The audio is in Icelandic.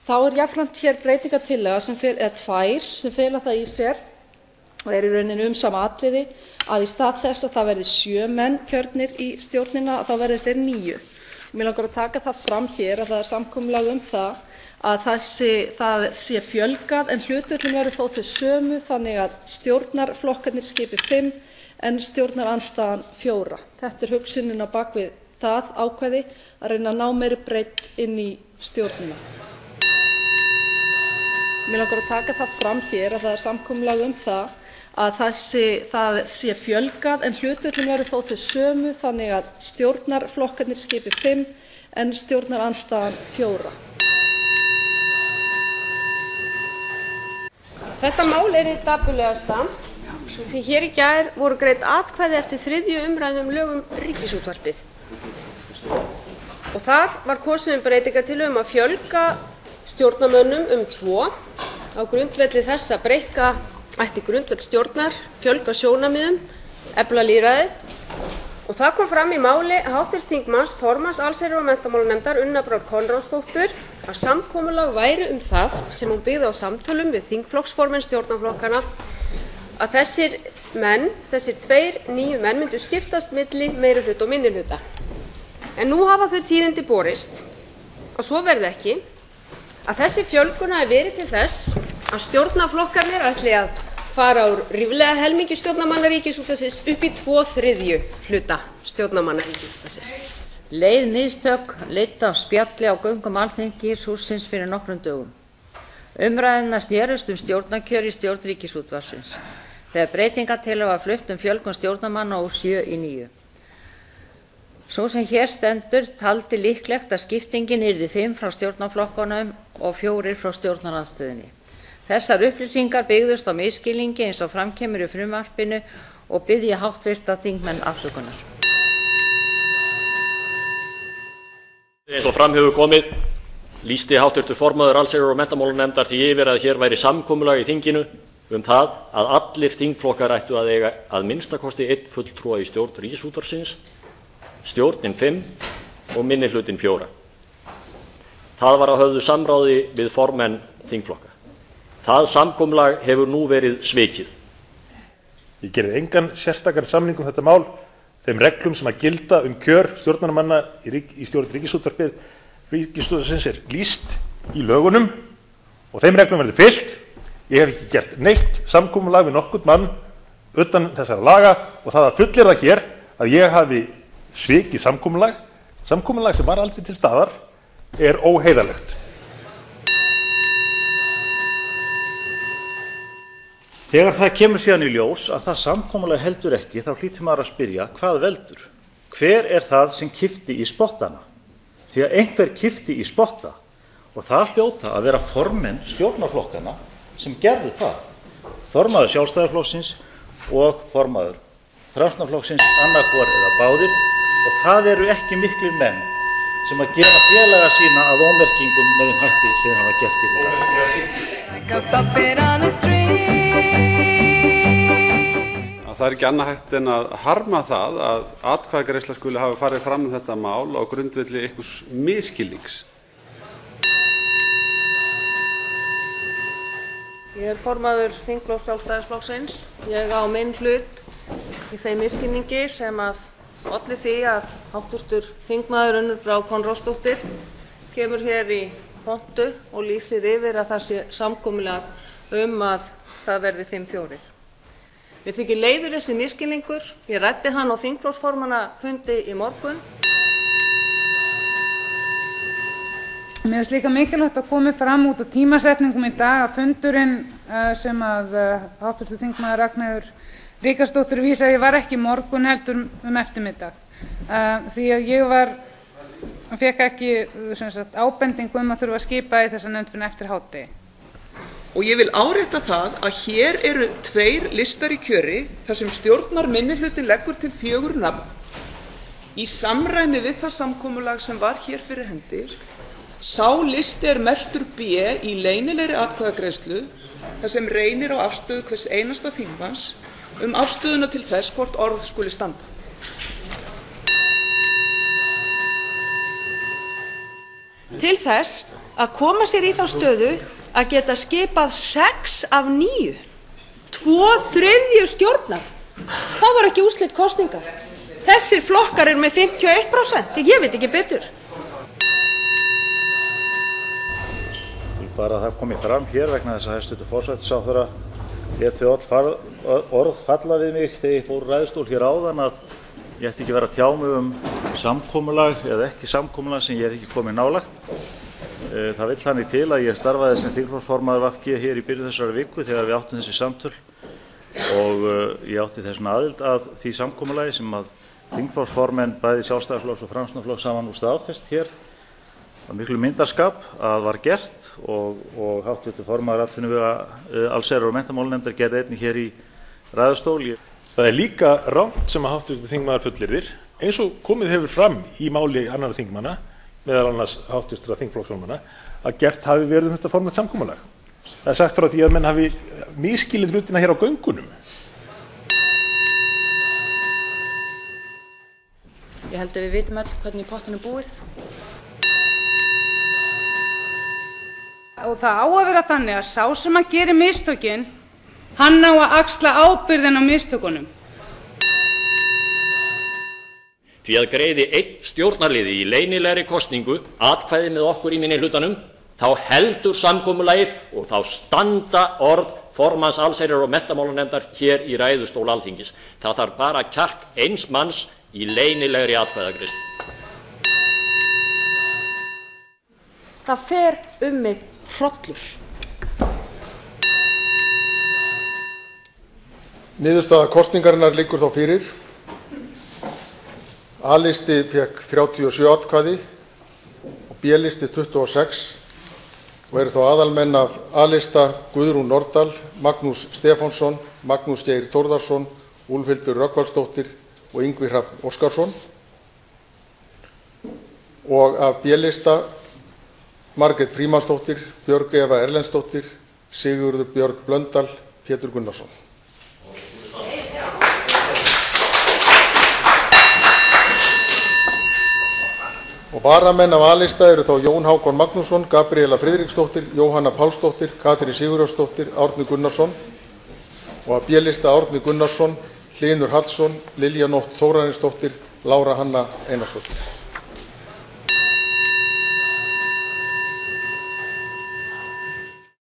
Þá jafnframt hér breytingartillaga eða tvær sem fela það í sér og í rauninni sama atriði að í stað þess að það verði 7 menn kjörnir í stjórnina þá verði þeir 9. Mig langar að taka það fram hér að það samkomulag það að það sé fjölgað en hlutföllin verði þó þau sömu þannig að stjórnarflokkarnir skipi 5 en stjórnarandstaðan 4. Þetta hugsunin á bak við það ákvæði að reyna að ná meiri breidd inn í stjórnina. Mig langar að taka það fram hér að það samkomulag það að það sé fjölgað en hlutföllin verði þó þau sömu þannig að stjórnarflokkarnir skipi 5 en stjórnarandstaðan 4. Þetta mál hið dapurlegasta því hér í gær voru greidd atkvæði eftir 3. umræðu lög Ríkisútvarpið. Og þar var kosið breytingartillögu að fjölga stjórnarmönnum 2 á grundvelli þess að breikka ætti grundvöll stjórnar, fjölga sjónarmiðum, efla lýðræði. Og það kom fram í máli hv. þingmanns, formanns allsherjar- og menntamálanefndar Unnar Brár Konráðsdóttur að samkomulag væri það sem hún byggði á samtölum við þingflokksformenn stjórnarflokkanna að þessir 2 nýju menn myndu skiptast milli meirihluta og minnihluta. En nú hafa þau tíðindi borist að svo verði ekki, að þessi fjölgun hafi verið til þess að stjórnarflokkarnir ætli að fara úr ríflega helmingi stjórnarmanna Ríkisútvarpsins upp í 2/3 hluta stjórnarmanna Ríkisútvarpsins. Leið mistök leiddu af spjalli á göngum Alþingishússins fyrir nokkrum dögum. Umræðurnar snerust stjórnarkjör í stjórn Ríkisútvarpsins þegar breytingartillaga var flutt fjölgun stjórnarmanna úr 7 í 9. Sú sem hér stendur taldi líklegt að skiptingin yrði 5 frá stjórnarflokkunum og 4 frá stjórnarandstöðunni. Þessar upplýsingar byggðust á misskilningi eins og fram kemur í frumvarpinu og bið ég háttvirta þingmenn afsökunar. Eins og fram hefur komið lýsti háttvirtur formaður allsherjar- og menntamálanefndar því yfir að hér væri samkomulag í þinginu það að allir þingflokkar ættu að eiga að minnsta kosti 1 fulltrúa í stjórn Ríkisútvarpsins, stjórnin 5 og minnihlutinn 4. Það var að höfðu samráði við formenn þingflokka. Það samkomulag hefur nú verið svikið. Ég gerði engan sérstakar samning þetta mál. Þeim reglum sem að gilda kjör stjórnarmanna í stjórn Ríkisútvarpsins lýst í lögunum og þeim reglum verður fylgt. Ég hef ekki gert neitt samkomulag við nokkurn mann utan þessara laga og það að fullyrða hér að ég hafi svikið samkomulag sem var aldrei til staðar óheiðarlegt. Þegar það kemur síðan í ljós að það samkomulag heldur ekki þá hlýtur maður að spyrja hvað veldur. Hver það sem kippti í spottana? Því að einhver kippti í spotta og það hljóta að vera formenn stjórnarflokkana sem gerðu það. Formaður Sjálfstæðisflokksins og formaður Framsóknarflokksins annarkvor eða báðir og það eru ekki miklir menn sem að gera félaga sína að ómerkingum með þeim hætti sem þeir hafa gert í Það ekki annað hægt en að harma það að atkvæðagreiðsla skuli hafa farið fram þetta mál á grundvelli einhvers misskilnings. Ég formaður þingflokks Sjálfstæðisflokksins. Ég á minn hlut í þeim misskilningi sem að olli því að háttvirtur þingmaður Unnur Brá Konráðsdóttir kemur hér í pontu og lýsir yfir að það sé samkomulag að það verði 5-4. Mér þykir leiður þessi misskilningur. Ég ræddi hann á þingflokksformannafundi í morgun. Mér finnst líka mikilvægt að komi fram út á tímasetningum í dag að fundurinn sem að háttvirtur þingmaður Ragnheiður Ríkharðsdóttir vísaði var ekki morgun heldur eftirmiddag. Því að ég fékk ekki ábendingu að þurfa að skipa í þessa nefnd fyrir eftir hádegi. Og ég vil árétta það að hér eru 2 listar í kjöri þar sem stjórnarminnihluti leggur til 4 nafn í samræmi við það samkomulag sem var hér fyrir hendi. Sá listi merktur B í leynilegri atkvæðagreiðslu þar sem reynir á afstöðu hvers einasta þingmanns afstöðuna til þess hvort orð skuli standa. Til þess að koma sér í þá stöðu að geta skipað 6 af 9, 2/3 stjórnar. Það var ekki úrslit kosninga. Þessir flokkar eru með 51%, ég veit ekki betur. Bara það komið fram hér vegna þess að hæstv. Forsætisráðherra lét þau orð falla við mig þegar ég fór ræðustól hér áðan að ég ætti ekki vera að tjá mig samkomulag eða ekki samkomulag sem ég hef ekki komið nálægt. Það vill þannig til að ég starfaði sem þingflokksformaður VG hér í byrjun þessarar viku þegar við áttum þessi samtöl og ég átti þessum aðild að því samkomulagi sem að þingflokksformenn bæði Sjálfstæðisflokks og Framsóknarflokks saman úr staðfest hér að miklu myndarskap að var gert og hv. formaður atvinnuvega, allsherjar- og menntamálanefndar gerði einnig hér í ræðustól. Það líka rangt sem að hv. þingmaður fullyrðir, eins og komið hefur fram í máli annarra þingmanna, meðal annars hv. þingflokksformanna, að gert hafi verið þetta formlegt samkomulag. Það sagt frá því að menn hafi misskilið hlutina hér á göngunum. Ég held að við vitum öll hvernig pottinu búið. Og það á að vera þannig að sá sem að gera mistökin, hann á að axla ábyrgðina á mistökunum. Því að greiði einn stjórnarliði í leynilegri kosningu atkvæði með okkur í minnihlutanum, þá heldur samkomulagið og þá standa orð formanns allsherjar- og menntamálanefndar hér í ræðustól Alþingis. Það þarf bara kjark eins manns í leynilegri atkvæðagreiðslu. Það fer mig hrollur. Niðurstaða kosningarinnar liggur þá fyrir. A-listi fékk 37 atkvæði og B-listi 26 og eru þá aðalmenn af A-lista Guðrún Nordal, Magnús Stefánsson, Magnús Geir Þórðarson, Úlfhildur Rögnvaldsdóttir og Yngvi Hrafn Óskarsson. Og af B-lista Margrét Frímannsdóttir, Björg Eva Erlendsdóttir, Sigurður Björn Blöndal, Pétur Gunnarsson. Og varamenn af A-lista eru þá Jón Hákon Magnússon, Gabriela Friðriksdóttir, Jóhanna Pálsdóttir, Katrín Sigurjónsdóttir, Árni Gunnarsson. Og af B-lista Árni Gunnarsson, Hlynur Hallsson, Lilja Nótt Þórarinsdóttir, Lára Hanna Einarsdóttir.